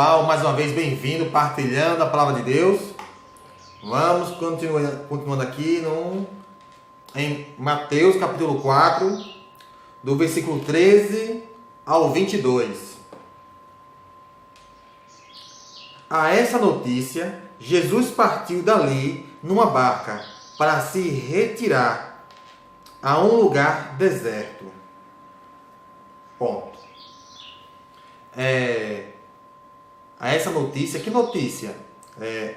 pessoal, mais uma vez bem-vindo, partilhando a palavra de Deus. Vamos continuando aqui em Mateus capítulo 4, do versículo 13 ao 22. A essa notícia, Jesus partiu dali numa barca para se retirar a um lugar deserto. Ponto. A essa notícia, que notícia?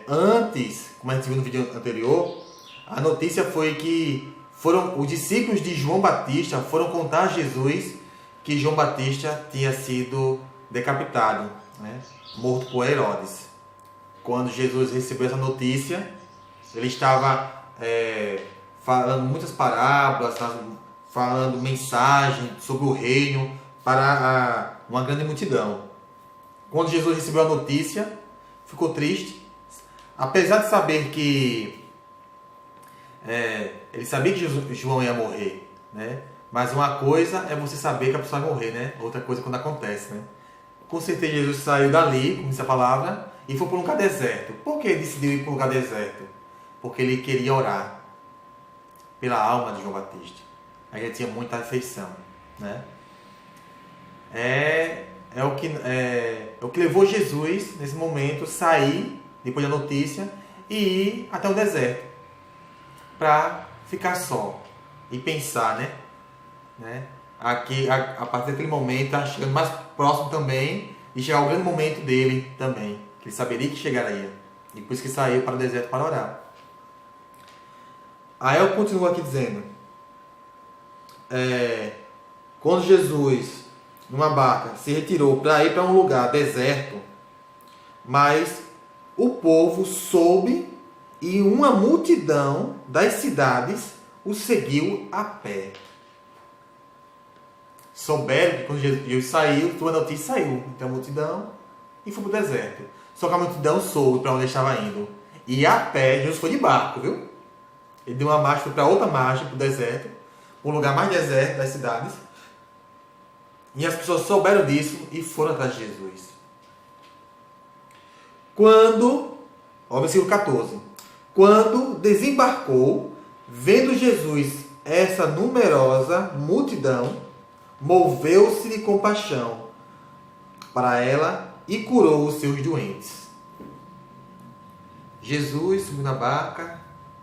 Antes, como a gente viu no vídeo anterior, a notícia foi que os discípulos de João Batista foram contar a Jesus que João Batista tinha sido decapitado, morto por Herodes. Quando Jesus recebeu essa notícia, ele estava falando muitas parábolas, falando mensagem sobre o reino para uma grande multidão. Quando Jesus recebeu a notícia, ficou triste, apesar de saber que ele sabia que João ia morrer, Mas uma coisa é você saber que a pessoa vai morrer, Outra coisa é quando acontece, Com certeza Jesus saiu dali, como diz a palavra, e foi para um lugar deserto. Por que ele decidiu ir para um lugar deserto? Porque ele queria orar pela alma de João Batista. Aí ele tinha muita afeição, É o que levou Jesus, nesse momento, sair, depois da notícia, e ir até o deserto, para ficar só e pensar, Aqui, a partir daquele momento, está chegando mais próximo também, e chegar o grande momento dele também, que ele saberia que chegaria, e por isso que saiu para o deserto para orar. Aí eu continuo aqui dizendo, quando Jesus, numa barca, se retirou para ir para um lugar deserto, mas o povo soube e uma multidão das cidades o seguiu a pé. Souberam que quando Jesus saiu, toda a notícia saiu. Então a multidão e foi para o deserto. Só que a multidão soube para onde ele estava indo. E a pé, Jesus foi de barco, viu? Ele deu uma marcha, foi para outra marcha, para o deserto, para um lugar mais deserto das cidades. E as pessoas souberam disso e foram atrás de Jesus. Versículo 14. Quando desembarcou, vendo Jesus essa numerosa multidão, moveu-se de compaixão para ela e curou os seus doentes. Jesus subiu na barca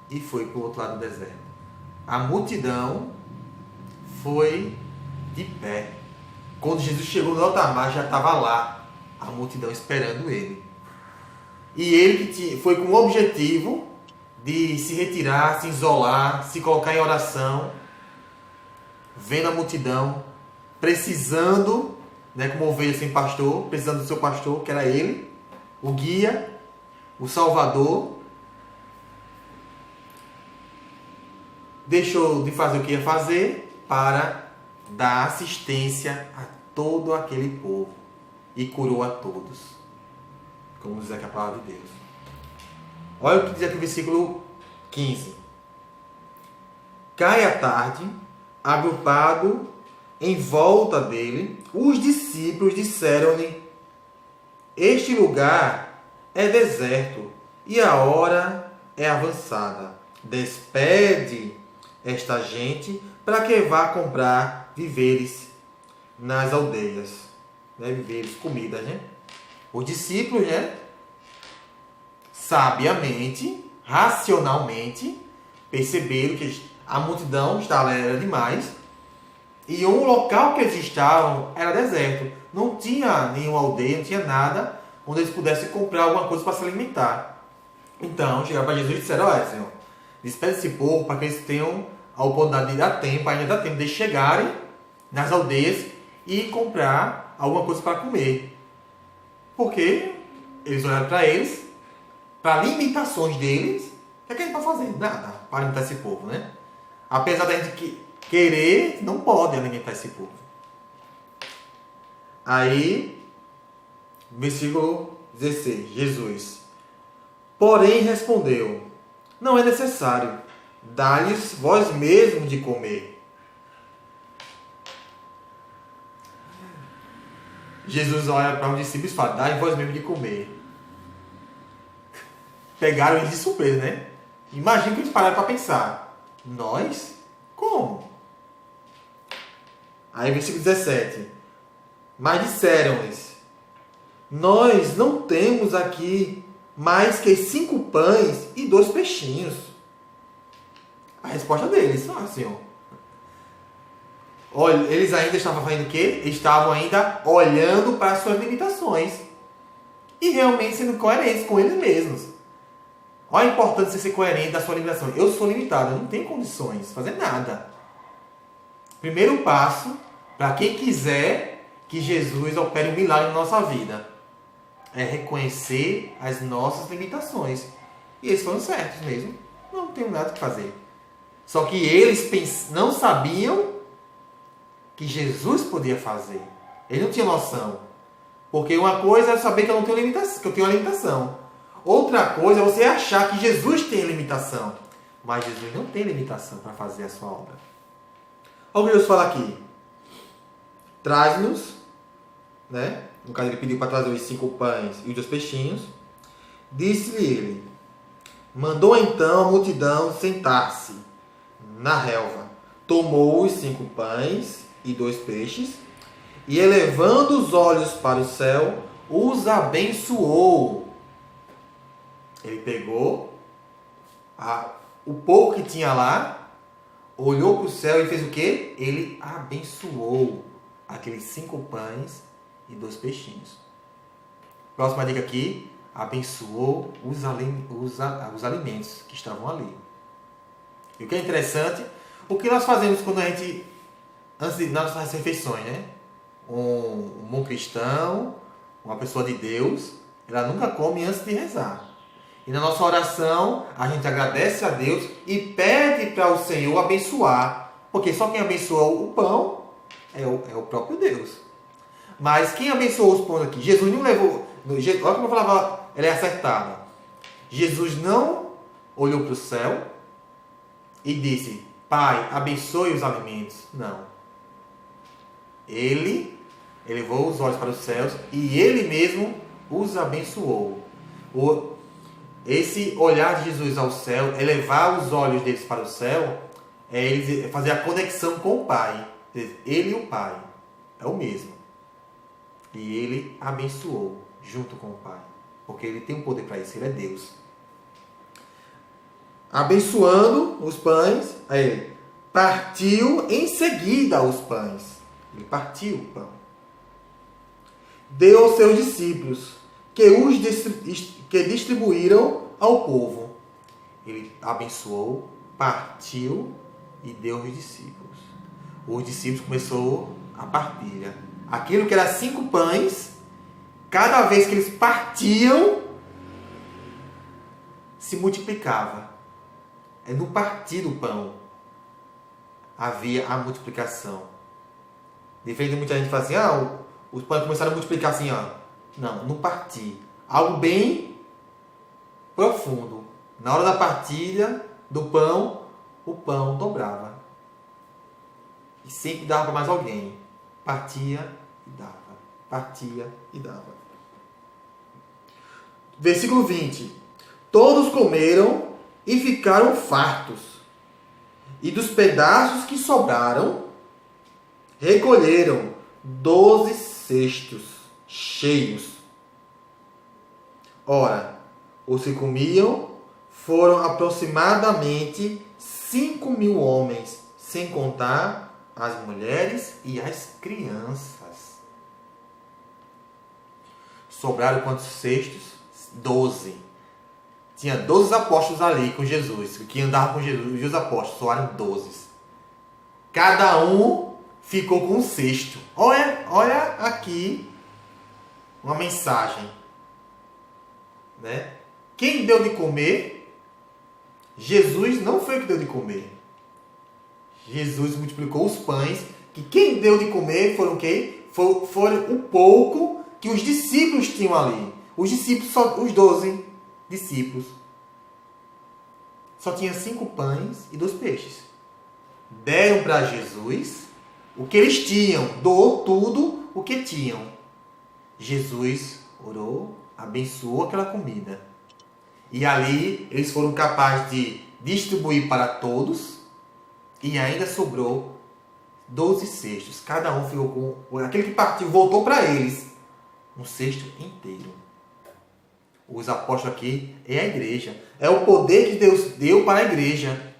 e foi para o outro lado do deserto. A multidão foi de pé. Quando Jesus chegou no altar mar, já estava lá a multidão esperando ele. E ele foi com o objetivo de se retirar, se isolar, se colocar em oração, vendo a multidão, precisando, como ovelha sem pastor, precisando do seu pastor, que era ele, o guia, o salvador. Deixou de fazer o que ia fazer para dar assistência a todo aquele povo e curou a todos, como diz aqui a palavra de Deus. Olha o que diz aqui o versículo 15. Cai a tarde, agrupado em volta dele, os discípulos disseram-lhe: este lugar é deserto e a hora é avançada. Despede esta gente para que vá comprar víveres nas aldeias. Víveres, comidas, Os discípulos, sabiamente, racionalmente, perceberam que a multidão era demais e o local que eles estavam era deserto. Não tinha nenhuma aldeia, não tinha nada onde eles pudessem comprar alguma coisa para se alimentar. Então, chegaram para Jesus e disseram: olha, Senhor, despede esse povo para que eles tenham a oportunidade de dar tempo, ainda dá tempo de chegarem nas aldeias e comprar alguma coisa para comer. Porque eles olharam para eles, para limitações deles. O que a gente pode fazer? Nada para alimentar esse povo, Apesar da gente querer, não pode alimentar esse povo. Aí, versículo 16, Jesus: porém respondeu: não é necessário, dá-lhes vós mesmos de comer. Jesus olha para os discípulos e fala, dai vós mesmo de comer. Pegaram eles de surpresa, né? Imagina que eles pararam para pensar. Nós? Como? Aí versículo 17. Mas disseram-lhes, nós não temos aqui mais que 5 pães e 2 peixinhos. A resposta deles, Senhor. Olha, eles ainda estavam fazendo o quê? Estavam ainda olhando para as suas limitações. E realmente sendo coerentes com eles mesmos. Olha a importância de ser coerente da sua limitação. Eu sou limitado, eu não tenho condições de fazer nada. Primeiro passo, para quem quiser que Jesus opere um milagre na nossa vida, é reconhecer as nossas limitações. E eles foram certos mesmo. Não tenho nada que fazer. Só que eles não sabiam que Jesus podia fazer. Eles não tinham noção. Porque uma coisa é saber que eu não tenho limitação, que eu tenho uma limitação. Outra coisa é você achar que Jesus tem limitação. Mas Jesus não tem limitação para fazer a sua obra. Olha o que Deus fala aqui. Traz-nos, né? No caso ele pediu para trazer os 5 pães e os 2 peixinhos. Disse-lhe ele. Mandou então a multidão sentar-se na relva. Tomou os 5 pães e 2 peixes. E elevando os olhos para o céu, os abençoou. Ele pegou o pouco que tinha lá, olhou para o céu e fez o quê? Ele abençoou aqueles 5 pães e 2 peixinhos. Próxima dica aqui, abençoou os alimentos que estavam ali. E o que é interessante, o que nós fazemos quando a gente, nas nossas refeições, né? Um bom cristão, uma pessoa de Deus, ela nunca come antes de rezar. E na nossa oração, a gente agradece a Deus e pede para o Senhor abençoar. Porque só quem abençoou o pão é o próprio Deus. Mas quem abençoou os pães aqui? Jesus não levou... Olha como eu falava, ela é acertada. Jesus não olhou para o céu e disse, Pai, abençoe os alimentos. Não. Ele elevou os olhos para os céus e ele mesmo os abençoou. Esse olhar de Jesus ao céu, elevar os olhos deles para o céu, é ele fazer a conexão com o Pai. Ele e o Pai é o mesmo. E ele abençoou junto com o Pai. Porque ele tem o poder para isso, ele é Deus. Abençoando os pães, ele partiu em seguida os pães. Ele partiu o pão. Deu aos seus discípulos, que distribuíram ao povo. Ele abençoou, partiu e deu aos discípulos. Os discípulos começaram a partilha. Aquilo que era 5 pães, cada vez que eles partiam, se multiplicava. É no partir do pão havia a multiplicação. Diferente de muita gente fala assim, os pães começaram a multiplicar assim, Não, no partir. Algo bem profundo. Na hora da partilha do pão, o pão dobrava. E sempre dava para mais alguém. Partia e dava. Partia e dava. Versículo 20. Todos comeram e ficaram fartos. E dos pedaços que sobraram, recolheram 12 cestos cheios. Ora, os que comiam foram aproximadamente 5.000 homens, sem contar as mulheres e as crianças. Sobraram quantos cestos? 12. Tinha 12 apóstolos ali com Jesus, que andavam com Jesus, e os apóstolos sobraram 12. Cada um ficou com um cesto. Olha aqui uma mensagem. Né? Quem deu de comer? Jesus não foi o que deu de comer. Jesus multiplicou os pães, que quem deu de comer foram quem? Foram o pouco que os discípulos tinham ali. Os discípulos, os 12 discípulos, só tinha 5 pães e 2 peixes. Deram para Jesus o que eles tinham, doou tudo o que tinham. Jesus orou, abençoou aquela comida. E ali eles foram capazes de distribuir para todos e ainda sobrou 12 cestos. Cada um ficou com... Aquele que partiu voltou para eles um cesto inteiro. Os apóstolos aqui é a igreja. É o poder que Deus deu para a igreja.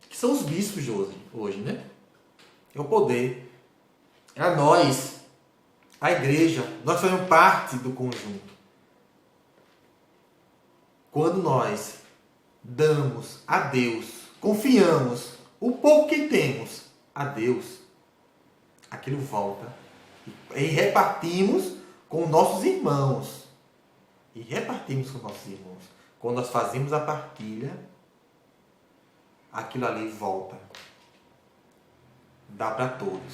Que são os bispos de hoje, né? É o poder. É nós, a igreja. Nós fazemos parte do conjunto. Quando nós damos a Deus, confiamos o pouco que temos a Deus, aquilo volta. E repartimos com nossos irmãos. Quando nós fazemos a partilha, aquilo ali volta. Dá para todos.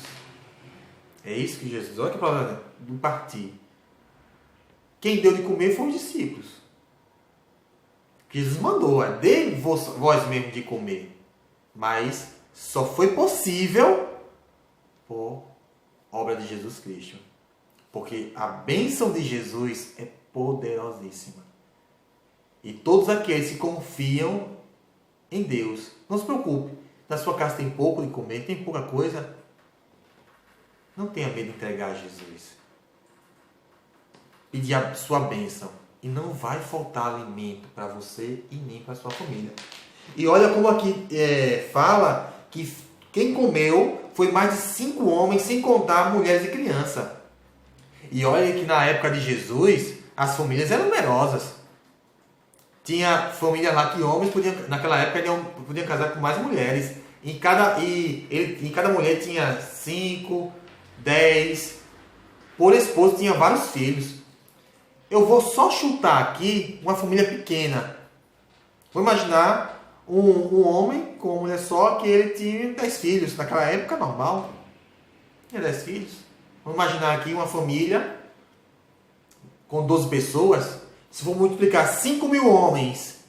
É isso que Jesus... Olha que palavra do partir. Quem deu de comer foram os discípulos. Jesus mandou, dê vós mesmo de comer. Mas só foi possível por obra de Jesus Cristo. Porque a bênção de Jesus é poderosíssima. E todos aqueles que confiam em Deus, não se preocupe. Na sua casa tem pouco de comer, tem pouca coisa. Não tenha medo de entregar a Jesus. Pedir a sua bênção. E não vai faltar alimento para você e nem para sua família. E olha como aqui fala que quem comeu foi mais de 5 homens, sem contar mulheres e crianças. E olha que na época de Jesus, as famílias eram numerosas. Tinha família lá que homens podiam, naquela época, podiam casar com mais mulheres. Em cada mulher tinha 5, 10. Por esposo tinha vários filhos. Eu vou só chutar aqui uma família pequena. Vou imaginar um homem com uma mulher só que ele tinha 10 filhos. Naquela época, normal. Tinha 10 filhos. Vamos imaginar aqui uma família com 12 pessoas. Se for multiplicar 5.000 homens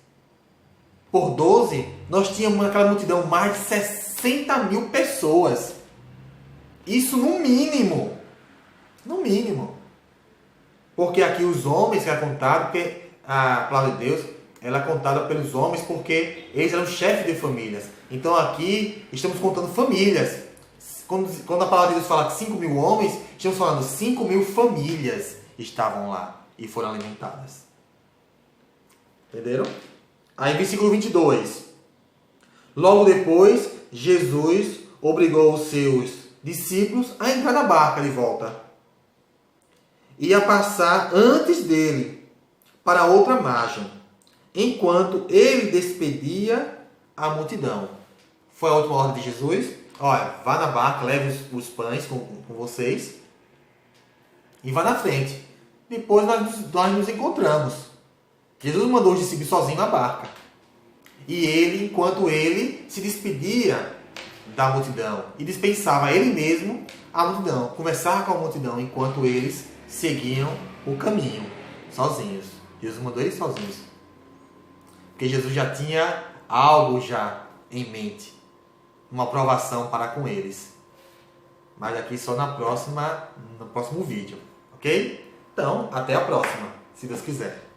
por 12, nós tínhamos naquela multidão mais de 60.000 pessoas. Isso no mínimo. No mínimo. Porque aqui os homens que é contado, porque a palavra de Deus ela é contada pelos homens porque eles eram chefes de famílias. Então aqui estamos contando famílias. Quando a palavra de Deus fala que 5.000 homens, estamos falando 5.000 famílias estavam lá e foram alimentadas. Entenderam? Aí versículo 22. Logo depois, Jesus obrigou os seus discípulos a entrar na barca de volta. Ia passar antes dele para outra margem, enquanto ele despedia a multidão. Foi a última ordem de Jesus. Olha, vá na barca, leve os pães com vocês e vá na frente. Depois nós nos encontramos. Jesus mandou os discípulos sozinhos na barca. E ele, enquanto ele se despedia da multidão e dispensava ele mesmo a multidão, conversava com a multidão enquanto eles seguiam o caminho sozinhos. Jesus mandou eles sozinhos. Porque Jesus já tinha algo já em mente. Uma aprovação para com eles. Mas aqui só no próximo vídeo. Ok? Então, até a próxima, se Deus quiser.